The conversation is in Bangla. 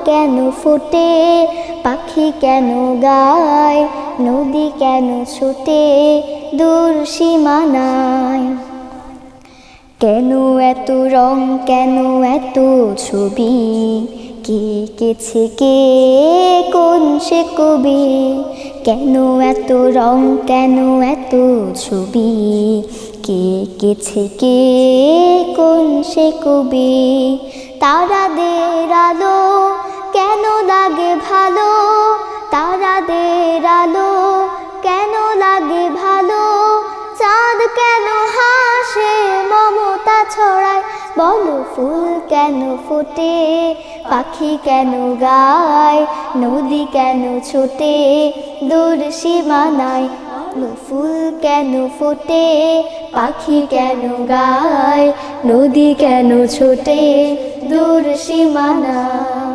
কেন ফোটে, পাখি কেন গায়, নদী কেন ছোটে দূর সীমানায়। কেন এত রং, কেন এত ছবি, কে এঁকেছে কে, কোন সে কবি? কেন এত রং, কেন এত ছবি, কে এঁকেছে কে, কোন সে কবি? তারাদের আলো কেন লাগে ভালো, তারাদের আলো কেন লাগে ভালো, চাঁদ কেন হাসে মমতা ছড়ায়, বলো ফুল কেন ফোটে, পাখি কেন গায়, নদী কেন ছোটে দূর সীমানায়? বলো ফুল কেন ফোটে, পাখি কেন গায়, নদী কেন ছোটে দূর সীমানায়?